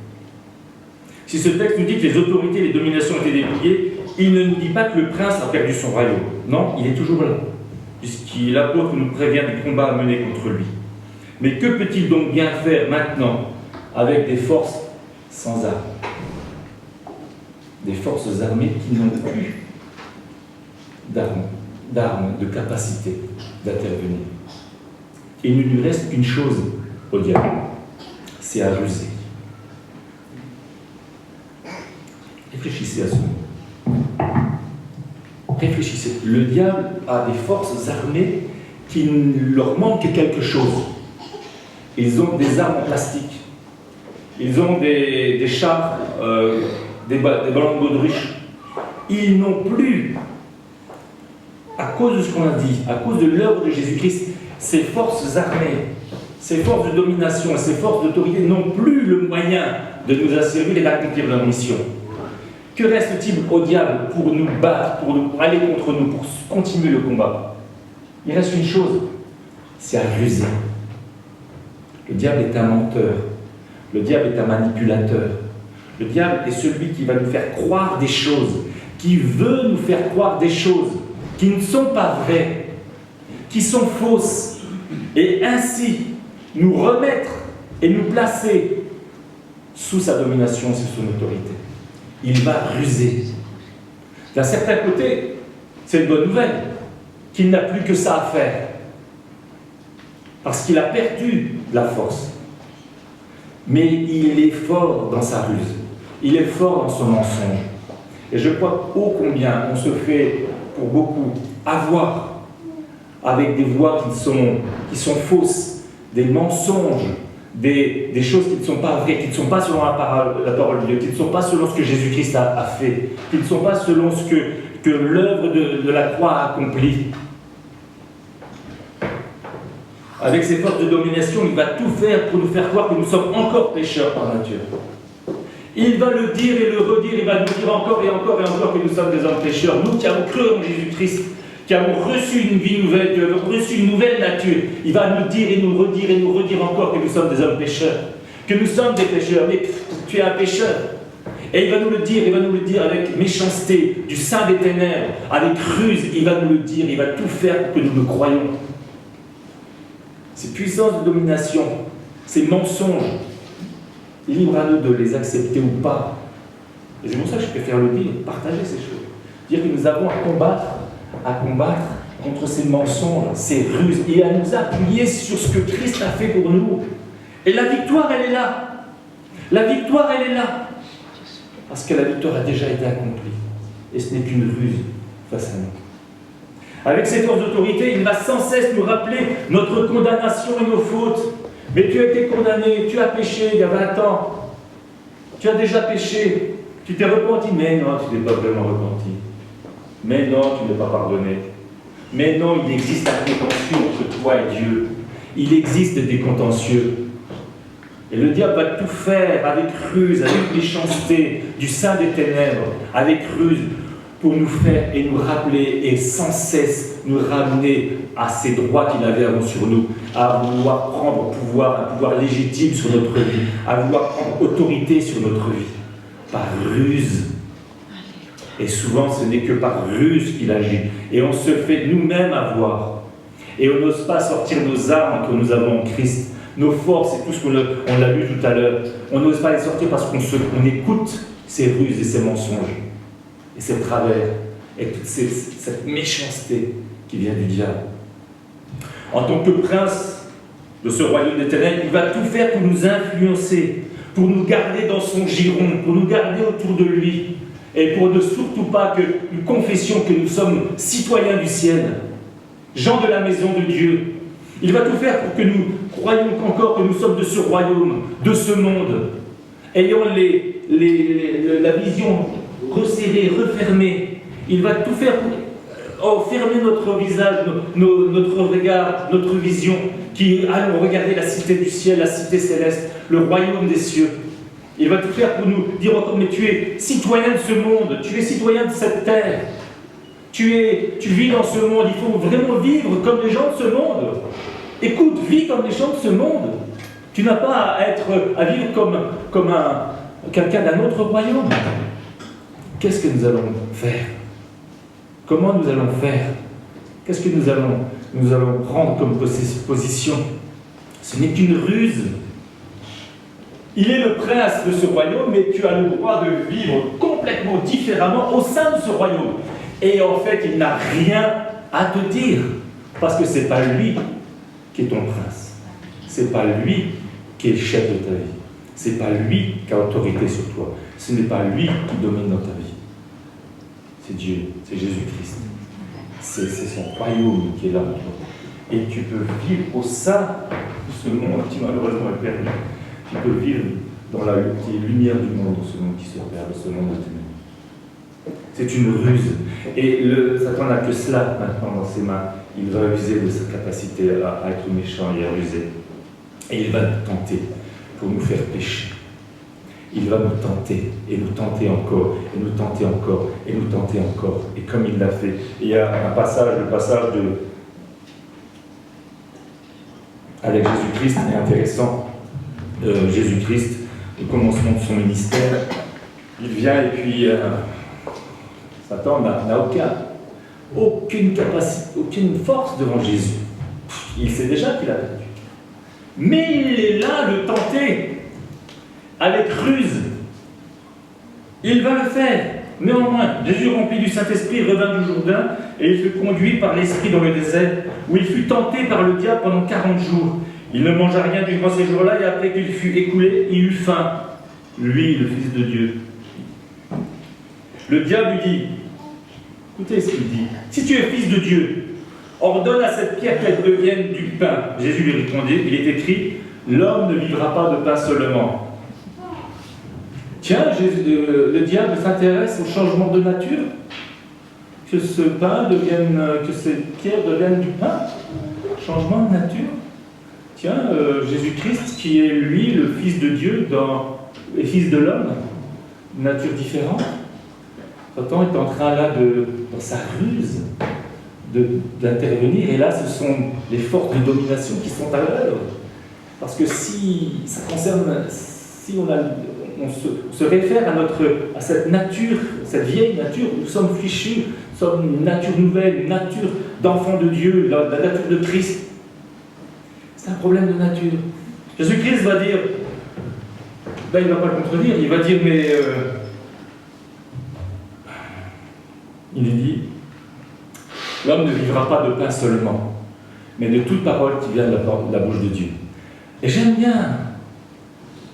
Si ce texte nous dit que les autorités et les dominations ont été dépouillées, il ne nous dit pas que le prince a perdu son royaume. Non, il est toujours là, l'apôtre nous prévient du combat à mener contre lui. Mais que peut-il donc bien faire maintenant avec des forces sans armes? Des forces armées qui n'ont plus d'armes. d'armes, de capacité d'intervenir. Il ne lui reste qu'une chose au diable, c'est à ruser. Réfléchissez à ce mot. Réfléchissez. Le diable a des forces armées qui leur manque quelque chose. Ils ont des armes en plastique. Ils ont des chars, des ballons de baudruche. Ils n'ont plus, à cause de ce qu'on a dit, à cause de l'œuvre de Jésus-Christ, ces forces armées, ces forces de domination, ces forces d'autorité n'ont plus le moyen de nous asservir et d'accomplir leur mission. Que reste-t-il au diable pour nous battre, pour aller contre nous, pour continuer le combat? Il reste une chose, c'est à ruser. Le diable est un menteur. Le diable est un manipulateur. Le diable est celui qui va nous faire croire des choses, qui veut nous faire croire des choses qui ne sont pas vraies, qui sont fausses, et ainsi nous remettre et nous placer sous sa domination, sous son autorité. Il va ruser. D'un certain côté, c'est une bonne nouvelle, qu'il n'a plus que ça à faire, parce qu'il a perdu la force. Mais il est fort dans sa ruse, il est fort dans son mensonge. Et je crois ô combien on se fait, pour beaucoup, avoir avec des voix qui sont fausses, des mensonges, des choses qui ne sont pas vraies, qui ne sont pas selon la parole de Dieu, qui ne sont pas selon ce que Jésus-Christ a fait, qui ne sont pas selon ce que l'œuvre de la croix a accompli. Avec ses forces de domination, il va tout faire pour nous faire croire que nous sommes encore pécheurs par nature. Il va le dire et le redire, il va nous dire encore et encore et encore que nous sommes des hommes pécheurs. Nous qui avons cru en Jésus-Christ, qui avons reçu une vie nouvelle, qui avons reçu une nouvelle nature, il va nous dire et nous redire encore que nous sommes des hommes pécheurs, que nous sommes des pécheurs, mais tu es un pécheur. Et il va nous le dire avec méchanceté, du sein des ténèbres, avec ruse, il va nous le dire, il va tout faire pour que nous le croyions. Ces puissances de domination, ces mensonges, libre à nous de les accepter ou pas. Et c'est pour ça que je préfère le dire, partager ces choses. Dire que nous avons à combattre contre ces mensonges, ces ruses, et à nous appuyer sur ce que Christ a fait pour nous. Et la victoire, elle est là. La victoire, elle est là. Parce que la victoire a déjà été accomplie. Et ce n'est qu'une ruse face à nous. Avec ces forces d'autorité, il va sans cesse nous rappeler notre condamnation et nos fautes. Mais tu as été condamné, tu as péché il y a 20 ans. Tu as déjà péché. Tu t'es repenti. Mais non, tu n'es pas vraiment repenti. Mais non, tu n'es pas pardonné. Mais non, il existe un contentieux entre toi et Dieu. Il existe des contentieux. Et le diable va tout faire avec ruse, avec méchanceté, du sein des ténèbres, avec ruse, pour nous faire et nous rappeler et sans cesse nous ramener à ces droits qu'il avait avant sur nous, à vouloir prendre pouvoir, un pouvoir légitime sur notre vie, à vouloir prendre autorité sur notre vie, par ruse. Et souvent, ce n'est que par ruse qu'il agit. Et on se fait nous-mêmes avoir. Et on n'ose pas sortir nos armes que nous avons en Christ, nos forces et tout ce qu'on l'a lu tout à l'heure. On n'ose pas les sortir parce qu'on écoute ces ruses et ces mensonges, et ces travers, et toute cette méchanceté qui vient du diable. En tant que prince de ce royaume des ténèbres, il va tout faire pour nous influencer, pour nous garder dans son giron, pour nous garder autour de lui, et pour ne surtout pas que nous confessions que nous sommes citoyens du ciel, gens de la maison de Dieu. Il va tout faire pour que nous croyions encore que nous sommes de ce royaume, de ce monde, ayant la vision resserrée, refermée. Il va tout faire pour fermer notre visage, notre regard, notre vision, qui allons regarder la cité du ciel, la cité céleste, le royaume des cieux. Il va tout faire pour nous dire encore, mais tu es citoyen de ce monde, tu es citoyen de cette terre, tu vis dans ce monde, il faut vraiment vivre comme les gens de ce monde. Écoute, vis comme les gens de ce monde. Tu n'as pas à vivre comme quelqu'un d'un autre royaume. Qu'est-ce que nous allons faire? Comment nous allons faire? Qu'est-ce que nous allons prendre comme position? Ce n'est qu'une ruse. Il est le prince de ce royaume, mais tu as le droit de vivre complètement différemment au sein de ce royaume. Et en fait, il n'a rien à te dire, parce que ce n'est pas lui qui est ton prince, ce n'est pas lui qui est le chef de ta vie, ce n'est pas lui qui a autorité sur toi, ce n'est pas lui qui domine dans ta vie. C'est Dieu, c'est Jésus-Christ. C'est son royaume qui est là. Et tu peux vivre au sein de ce monde qui malheureusement est perdu. Tu peux vivre dans la lumière du monde, de ce monde qui se perd, de ce monde de ténèbres. C'est une ruse. Et Satan n'a que cela maintenant dans ses mains. Il va user de sa capacité à être méchant et à ruser. Et il va nous tenter pour nous faire pécher. Il va nous tenter, et nous tenter encore, et nous tenter encore, et nous tenter encore. Et comme il l'a fait. Et il y a un passage, le passage avec Jésus-Christ est intéressant. Jésus-Christ, au commencement de son ministère, il vient et puis Satan n'a aucune capacité, aucune force devant Jésus. Il sait déjà qu'il a perdu. Mais il est là le tenter. Avec ruse, il va le faire. Néanmoins, Jésus, rempli du Saint-Esprit, revint du Jourdain et il fut conduit par l'Esprit dans le désert, où il fut tenté par le diable pendant 40 jours. Il ne mangea rien durant ces jours-là et après qu'il fut écoulé, il eut faim. Lui, le Fils de Dieu. Le diable lui dit, écoutez ce qu'il dit, si tu es Fils de Dieu, ordonne à cette pierre qu'elle devienne du pain. Jésus lui répondit, il est écrit, l'homme ne vivra pas de pain seulement. Tiens, le diable s'intéresse au changement de nature, que ce pain devienne, que ces pierres deviennent du pain, changement de nature. Tiens, Jésus-Christ, qui est lui le Fils de Dieu, le Fils de l'homme, nature différente. Satan est en train là, dans sa ruse, d'intervenir, et là ce sont les forces de domination qui sont à l'œuvre. Parce que si ça concerne, si on se réfère à cette nature, cette vieille nature, nous sommes fichus, nous sommes une nature nouvelle, une nature d'enfant de Dieu, la nature de Christ. C'est un problème de nature. Jésus-Christ va dire, là il ne va pas le contredire, il va dire, mais il dit, l'homme ne vivra pas de pain seulement, mais de toute parole qui vient de la bouche de Dieu. Et j'aime bien,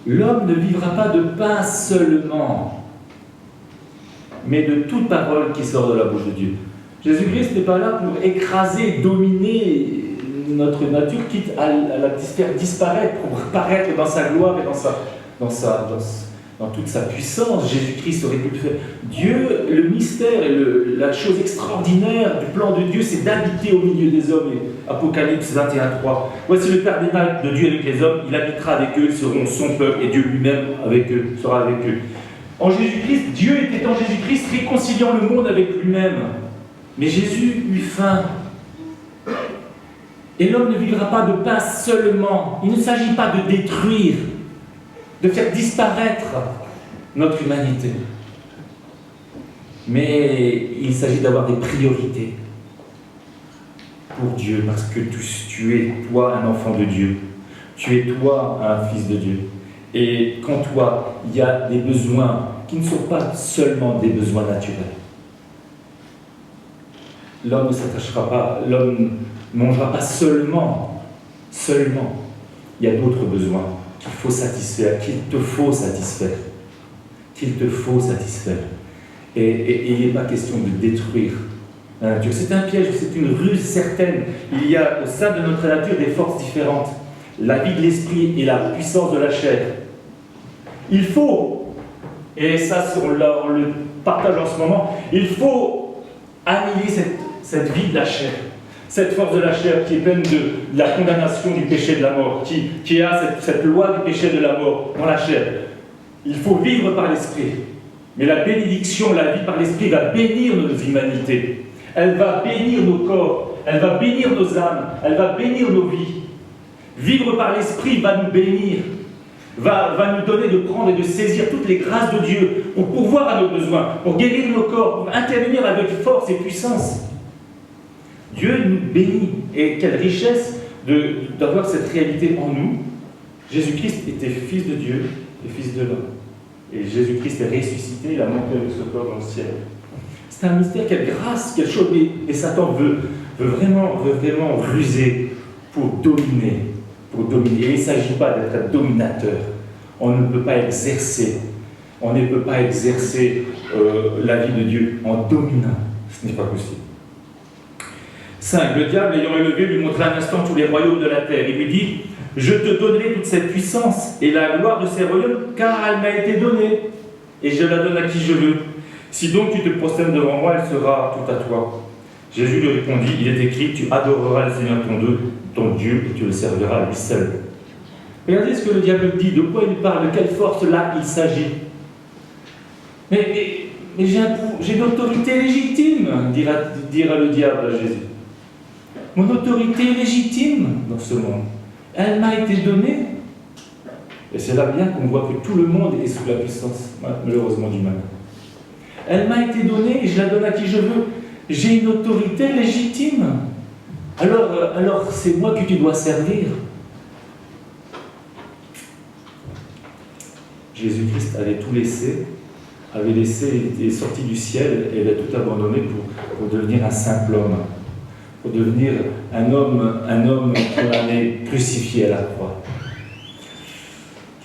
l'homme ne vivra pas de pain seulement, mais de toute parole qui sort de la bouche de Dieu. Jésus-Christ n'est pas là pour écraser, dominer notre nature, quitte à la faire disparaître, pour apparaître dans sa gloire et dans toute sa puissance. Jésus-Christ aurait pu le faire. Dieu, le mystère et la chose extraordinaire du plan de Dieu, c'est d'habiter au milieu des hommes. Apocalypse 21:3. Voici le tabernacle de Dieu avec les hommes, il habitera avec eux, ils seront son peuple, et Dieu lui-même sera avec eux. En Jésus-Christ, Dieu était en Jésus-Christ réconciliant le monde avec lui-même. Mais Jésus eut faim. Et l'homme ne vivra pas de pain seulement. Il ne s'agit pas de détruire, de faire disparaître notre humanité. Mais il s'agit d'avoir des priorités pour Dieu, parce que tu es, toi, un enfant de Dieu. Tu es, toi, un fils de Dieu. Et qu'en toi, il y a des besoins qui ne sont pas seulement des besoins naturels. L'homme ne s'attachera pas, l'homme ne mangera pas seulement. Il y a d'autres besoins qu'il faut satisfaire, qu'il te faut satisfaire. Et il n'est pas question de détruire la nature. C'est un piège, c'est une ruse certaine. Il y a au sein de notre nature des forces différentes. La vie de l'esprit et la puissance de la chair. Il faut, et ça on le partage en ce moment, il faut annihiler cette vie de la chair. Cette force de la chair qui est pleine de la condamnation du péché de la mort, qui a cette loi du péché de la mort dans la chair. Il faut vivre par l'esprit. Mais la bénédiction, la vie par l'esprit va bénir nos humanités. Elle va bénir nos corps, elle va bénir nos âmes, elle va bénir nos vies. Vivre par l'esprit va nous bénir, va nous donner de prendre et de saisir toutes les grâces de Dieu pour pourvoir à nos besoins, pour guérir nos corps, pour intervenir avec force et puissance. Dieu nous bénit. Et quelle richesse d'avoir cette réalité en nous. Jésus-Christ était fils de Dieu et fils de l'homme. Et Jésus-Christ est ressuscité, il a monté avec ce corps dans le ciel. C'est un mystère, quelle grâce, quelle chose. Mais Satan veut vraiment ruser pour dominer. Et il ne s'agit pas d'être un dominateur. On ne peut pas exercer la vie de Dieu en dominant. Ce n'est pas possible. 5. Le diable, ayant élevé, lui montra un instant tous les royaumes de la terre. Il lui dit, je te donnerai toute cette puissance et la gloire de ces royaumes, car elle m'a été donnée, et je la donne à qui je veux. Si donc tu te prosternes devant moi, elle sera tout à toi. Jésus lui répondit, il est écrit, tu adoreras le Seigneur ton Dieu, et tu le serviras lui seul. Regardez ce que le diable dit, de quoi il parle, de quelle force là il s'agit. Mais j'ai une autorité légitime, dira le diable à Jésus. Mon autorité est légitime dans ce monde. Elle m'a été donnée. Et c'est là bien qu'on voit que tout le monde est sous la puissance, malheureusement, du mal. Elle m'a été donnée et je la donne à qui je veux. J'ai une autorité légitime. Alors c'est moi que tu dois servir. Jésus-Christ avait tout laissé, il était sorti du ciel et il a tout abandonné pour devenir un simple homme, pour devenir un homme qu'on allait crucifier à la croix.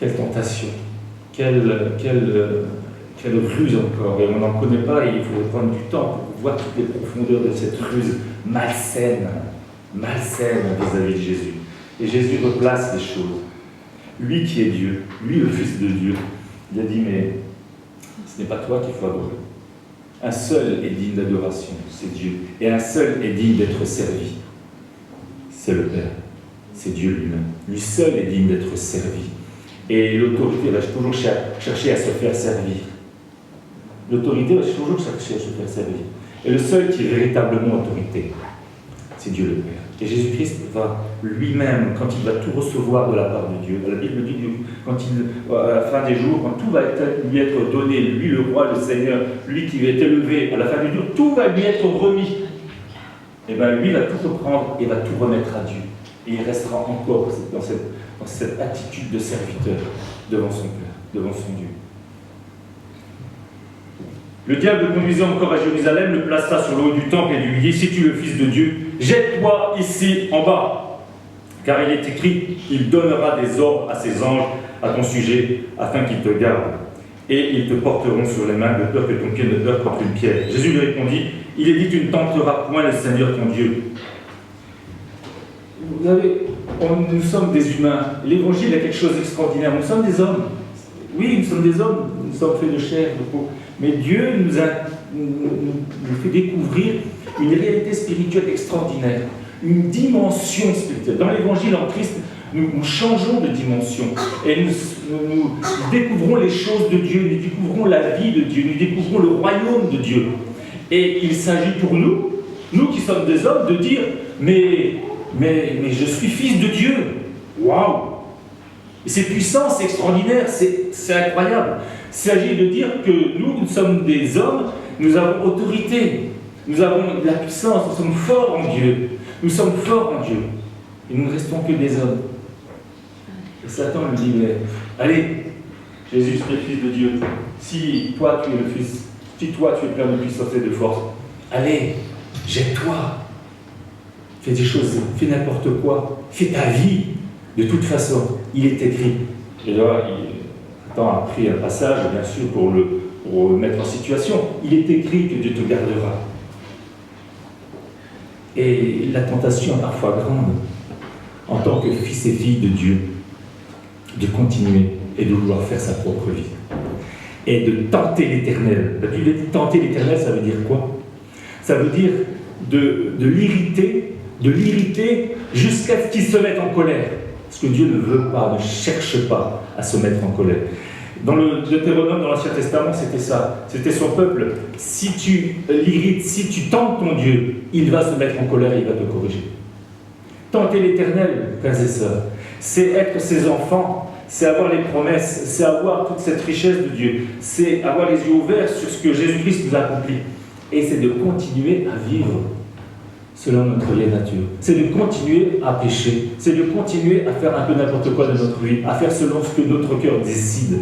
Quelle tentation, quelle ruse encore, et on n'en connaît pas, et il faut prendre du temps pour voir toutes les profondeurs de cette ruse malsaine vis-à-vis de Jésus. Et Jésus replace les choses. Lui qui est Dieu, lui le Fils de Dieu, il a dit, mais ce n'est pas toi qu'il faut adorer. Un seul est digne d'adoration, c'est Dieu. Et un seul est digne d'être servi. C'est le Père. C'est Dieu lui-même. Lui seul est digne d'être servi. Et l'autorité va toujours chercher à se faire servir. L'autorité va toujours chercher à se faire servir. Et le seul qui est véritablement autorité, c'est Dieu le Père. Et Jésus-Christ va lui-même, quand il va tout recevoir de la part de Dieu, la Bible dit à la fin des jours, quand tout va lui être donné, lui le roi, le Seigneur, lui qui va être élevé, à la fin du jour, tout va lui être remis. Et bien lui va tout reprendre et va tout remettre à Dieu. Et il restera encore dans cette attitude de serviteur devant son Père, devant son Dieu. Le diable, conduisant encore à Jérusalem, le plaça sur le haut du temple et lui dit, si tu es le Fils de Dieu, jette-toi ici en bas. Car il est écrit, il donnera des ordres à ses anges à ton sujet, afin qu'ils te gardent. Et ils te porteront sur les mains, de peur que ton pied ne heurte contre une pierre. Jésus lui répondit, il est dit, tu ne tenteras point le Seigneur ton Dieu. Vous savez, nous sommes des humains. L'évangile est quelque chose d'extraordinaire. Nous sommes des hommes. Oui, nous sommes des hommes. Nous sommes faits de chair, de peau. Mais Dieu nous fait découvrir une réalité spirituelle extraordinaire. Une dimension spirituelle. Dans l'évangile en Christ, nous changeons de dimension. Et nous découvrons les choses de Dieu. Nous découvrons la vie de Dieu. Nous découvrons le royaume de Dieu. Et il s'agit pour nous qui sommes des hommes, de dire mais je suis fils de Dieu. Waouh! Et c'est puissant, c'est extraordinaire, c'est incroyable. Il s'agit de dire que nous sommes des hommes, nous avons autorité, nous avons de la puissance, nous sommes forts en Dieu. Nous sommes forts en Dieu. Et nous ne restons que des hommes. Et Satan lui dit, mais allez, Jésus, tu es le Fils de Dieu. Si toi tu es le Fils, si toi tu es plein de puissance et de force, allez, jette-toi. Fais des choses, fais n'importe quoi, fais ta vie. De toute façon, il est écrit. Et là, Satan a pris un passage, bien sûr, pour le mettre en situation. Il est écrit que Dieu te gardera. Et la tentation est parfois grande, en tant que fils et fille de Dieu, de continuer et de vouloir faire sa propre vie. Et de tenter l'éternel. La Bible dit tenter l'éternel, ça veut dire quoi? Ça veut dire de l'irriter jusqu'à ce qu'il se mette en colère. Parce que Dieu ne veut pas, ne cherche pas à se mettre en colère. Dans le Deutéronome, dans l'Ancien Testament, c'était ça. C'était son peuple. Si tu l'irrites, si tu tentes ton Dieu, il va se mettre en colère et il va te corriger. Tenter l'éternel, frères et sœurs, c'est être ses enfants, c'est avoir les promesses, c'est avoir toute cette richesse de Dieu, c'est avoir les yeux ouverts sur ce que Jésus-Christ nous a accompli. Et c'est de continuer à vivre selon notre vieille nature. C'est de continuer à pécher. C'est de continuer à faire un peu n'importe quoi de notre vie, à faire selon ce que notre cœur décide.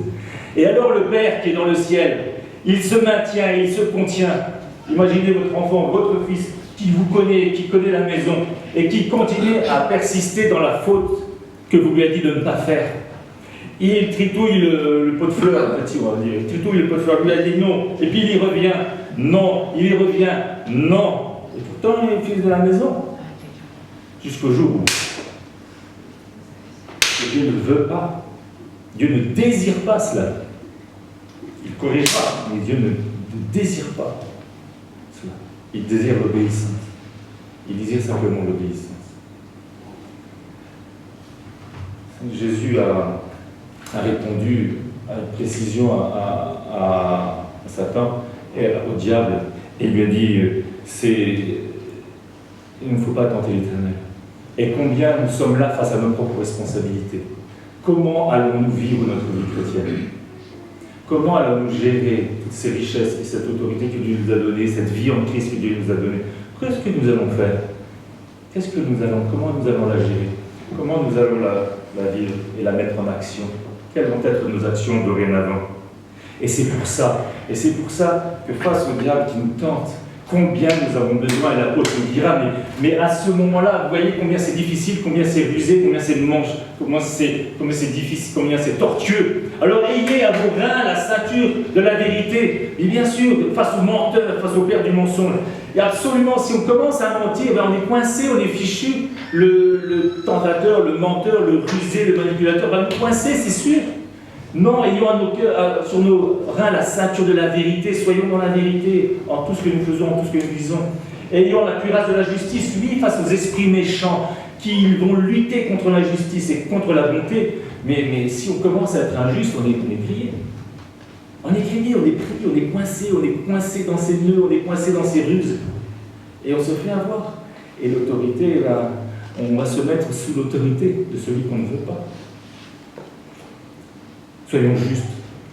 Et alors le Père qui est dans le ciel, il se maintient et il se contient Imaginez votre enfant, votre fils, qui vous connaît, qui connaît la maison, et qui continue à persister dans la faute que vous lui avez dit de ne pas faire. Il tritouille le pot de fleurs, petit, on va dire. Il tritouille le pot de fleurs, il lui a dit non, et puis il y revient, non, il y revient, non. Et pourtant, il est fils de la maison. Jusqu'au jour où Dieu ne veut pas, Dieu ne désire pas cela. Il ne corrige pas, mais Dieu ne désire pas cela. Il désire l'obéissance. Il désire simplement l'obéissance. Jésus a répondu avec précision à Satan et au diable et lui a dit il ne faut pas tenter l'Éternel. Et combien nous sommes là face à nos propres responsabilités. Comment allons-nous vivre notre vie chrétienne? Comment allons-nous gérer toutes ces richesses et cette autorité que Dieu nous a donnée, cette vie en Christ que Dieu nous a donnée? Qu'est-ce que nous allons faire? Comment nous allons la gérer? Comment nous allons la vivre et la mettre en action? Quelles vont être nos actions dorénavant? Et c'est pour ça que face au diable qui nous tente, combien nous avons besoin, et l'apôtre nous dira, mais à ce moment-là, vous voyez combien c'est difficile, combien c'est rusé, combien c'est manche, combien c'est difficile, combien c'est tortueux. Alors ayez à vos reins la ceinture de la vérité. Et bien sûr, face au menteur, face au père du mensonge, et absolument, si on commence à mentir, ben on est coincé, on est fichu. Le tentateur, le menteur, le rusé, le manipulateur va nous coincer, c'est sûr. Non, ayons à nos cœurs, sur nos reins la ceinture de la vérité, soyons dans la vérité en tout ce que nous faisons, en tout ce que nous disons. Ayons la cuirasse de la justice, oui, face aux esprits méchants qui vont lutter contre la justice et contre la bonté. Mais si on commence à être injuste, on est grillé. On est grillé, on est pris, on est coincé dans ses nœuds, on est coincé dans ses ruses. Et on se fait avoir. Et l'autorité, on va se mettre sous l'autorité de celui qu'on ne veut pas. Soyons justes,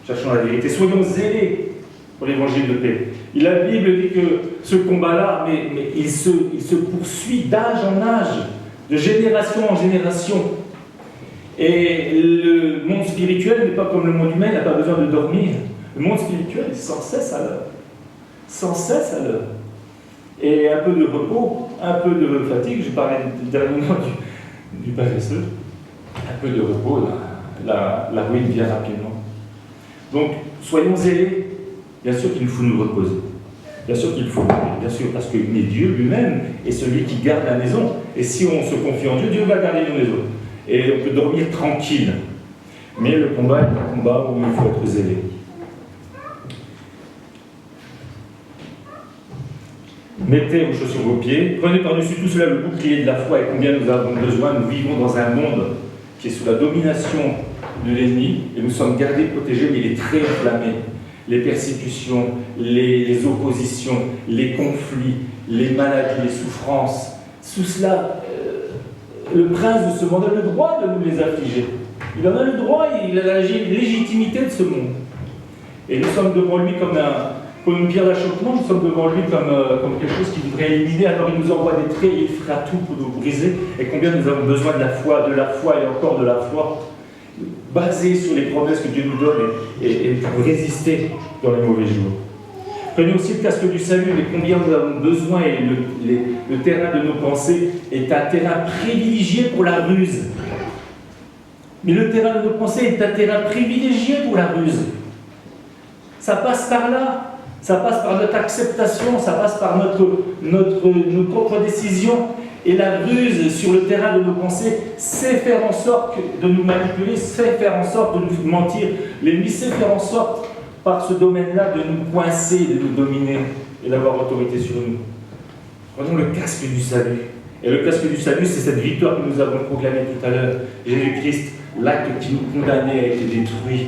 cherchons la vérité, soyons zélés pour l'évangile de paix. Et la Bible dit que ce combat-là, mais il se poursuit d'âge en âge, de génération en génération. Et le monde spirituel n'est pas comme le monde humain, il n'a pas besoin de dormir. Le monde spirituel est sans cesse à l'heure. Sans cesse à l'heure. Et un peu de repos, un peu de fatigue, je parlais dernièrement du paresseux, un peu de repos, la ruine vient rapidement. Donc, soyons zélés. Bien sûr qu'il faut nous reposer. Bien sûr qu'il faut mourir. Bien sûr, parce que Dieu lui-même est celui qui garde la maison. Et si on se confie en Dieu, Dieu va garder nos maisons. Et on peut dormir tranquille. Mais le combat est un combat où il faut être zélé. Mettez vos chaussures aux pieds. Prenez par-dessus tout cela le bouclier de la foi et combien nous avons besoin. Nous vivons dans un monde qui est sous la domination de l'ennemi, et nous sommes gardés, protégés, mais il est très enflammé. Les persécutions, les oppositions, les conflits, les maladies, les souffrances, tout cela, le prince de ce monde a le droit de nous les affliger. Il en a le droit, il a la légitimité de ce monde. Et nous sommes devant lui comme une pierre d'achoppement, nous sommes devant lui comme quelque chose qui voudrait éliminer, alors il nous envoie des traits, il fera tout pour nous briser, et combien nous avons besoin de la foi et encore de la foi, basée sur les promesses que Dieu nous donne et pour résister dans les mauvais jours. Prenez aussi le casque du salut, mais combien nous avons besoin, et le terrain de nos pensées est un terrain privilégié pour la ruse. Mais le terrain de nos pensées est un terrain privilégié pour la ruse. Ça passe par là, ça passe par notre acceptation, ça passe par nos propres décisions. Et la ruse sur le terrain de nos pensées sait faire en sorte de nous manipuler, sait faire en sorte de nous mentir. L'ennemi sait faire en sorte, par ce domaine-là, de nous coincer, de nous dominer et d'avoir autorité sur nous. Prenons le casque du salut. Et le casque du salut, c'est cette victoire que nous avons proclamée tout à l'heure. Jésus-Christ, l'acte qui nous condamnait a été détruit.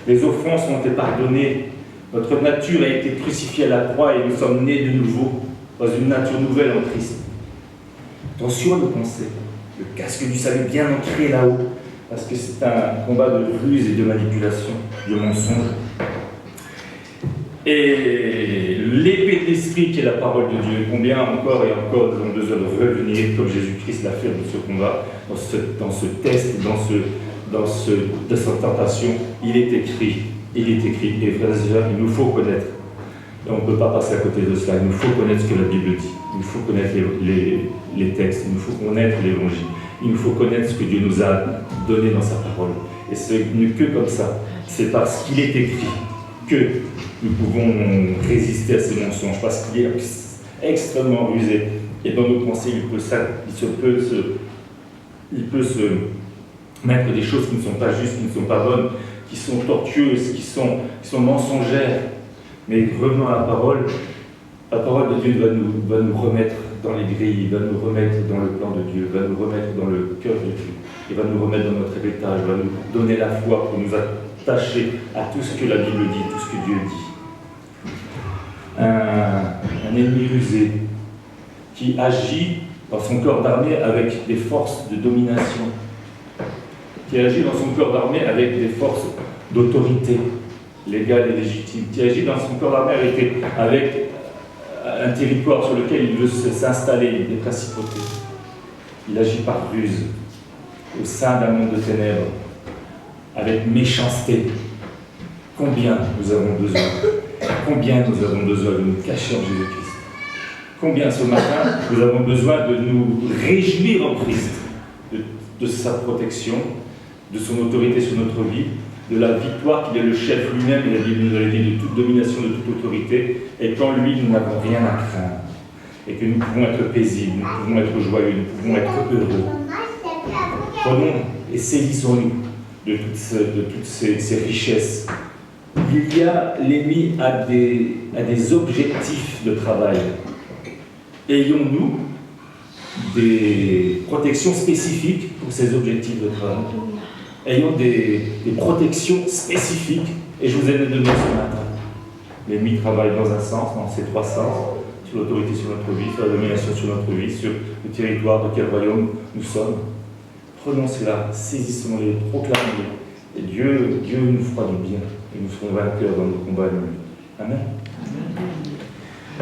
Les offenses ont été pardonnées. Notre nature a été crucifiée à la croix et nous sommes nés de nouveau dans une nature nouvelle en Christ. Attention à nos pensées. Le casque du salut bien ancré là-haut, parce que c'est un combat de ruse et de manipulation, de mensonge. Et l'épée de l'esprit qui est la parole de Dieu, combien encore et encore nous avons besoin de revenir comme Jésus-Christ l'a fait dans ce combat, dans ce test, dans cette tentation. Il est écrit, et frères et sœurs, il nous faut connaître Et on ne peut pas passer à côté de cela. Il nous faut connaître ce que la Bible dit. Il nous faut connaître les textes. Il nous faut connaître l'Évangile. Il nous faut connaître ce que Dieu nous a donné dans sa parole. Et ce n'est que comme ça. C'est parce qu'il est écrit que nous pouvons résister à ces mensonges. Parce qu'il est extrêmement rusé. Et dans nos pensées, il peut se mettre des choses qui ne sont pas justes, qui ne sont pas bonnes, qui sont tortueuses, qui sont mensongères. Mais revenons à la parole de Dieu va nous remettre dans les grilles, va nous remettre dans le plan de Dieu, va nous remettre dans le cœur de Dieu, et va nous remettre dans notre héritage, va nous donner la foi pour nous attacher à tout ce que la Bible dit, tout ce que Dieu dit. Un ennemi rusé qui agit dans son corps d'armée avec des forces de domination, qui agit dans son corps d'armée avec des forces d'autorité légale et légitime, qui agit dans son corps d'armée avec un territoire sur lequel il veut s'installer, des principautés. Il agit par ruse, au sein d'un monde de ténèbres, avec méchanceté. Combien nous avons besoin de nous cacher en Jésus-Christ? Combien ce matin nous avons besoin de nous réjouir en Christ, de sa protection, de son autorité sur notre vie, de la victoire qu'il est le chef lui-même, il a dit, nous a dit, de toute domination, de toute autorité, et qu'en lui, nous n'avons rien à craindre, et que nous pouvons être paisibles, nous pouvons être joyeux, nous pouvons être heureux. Prenons et saisissons-nous de toutes ces richesses. L'ennemi a des objectifs de travail. Ayons-nous des protections spécifiques pour ces objectifs de travail? Ayons des protections spécifiques, et je vous ai donné ce matin. L'ennemi travaille dans un sens, dans ces trois sens, sur l'autorité sur notre vie, sur la domination sur notre vie, sur le territoire de quel royaume nous sommes. Prenons cela, saisissons-les, proclamons-les, et Dieu nous fera du bien, et nous serons vainqueurs dans nos combats. Amen.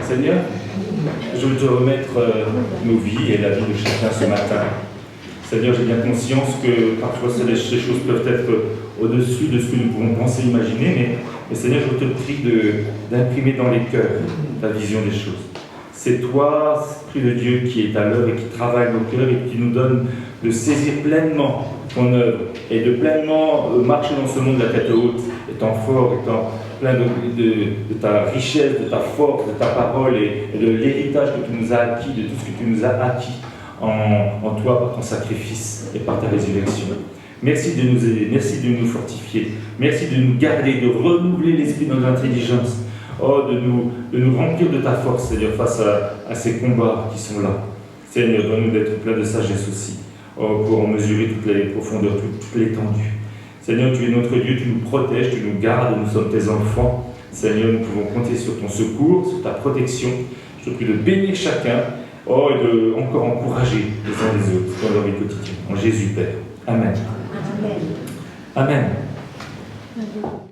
Seigneur, je veux te remettre nos vies et la vie de chacun ce matin. Seigneur, j'ai bien conscience que parfois ces choses peuvent être au-dessus de ce que nous pouvons penser, imaginer, mais Seigneur, je te prie d'imprimer dans les cœurs ta vision des choses. C'est toi, Esprit de Dieu, qui est à l'œuvre et qui travaille nos cœurs et qui nous donne de saisir pleinement ton œuvre et de pleinement marcher dans ce monde de la tête haute, étant fort, étant plein de ta richesse, de ta force, de ta parole et de l'héritage que tu nous as acquis, de tout ce que tu nous as acquis en toi par ton sacrifice et par ta résurrection. Merci de nous aider, merci de nous fortifier, merci de nous garder, de renouveler l'esprit de notre intelligence, de nous remplir de ta force, Seigneur, face à ces combats qui sont là. Seigneur, donne-nous d'être plein de sagesse aussi, pour en mesurer toutes les profondeurs, toute l'étendue. Seigneur, tu es notre Dieu, tu nous protèges, tu nous gardes, nous sommes tes enfants. Seigneur, nous pouvons compter sur ton secours, sur ta protection. Je te prie de bénir chacun, et de encore encourager les uns les autres dans leur vie quotidienne. En Jésus Père. Amen. Amen. Amen.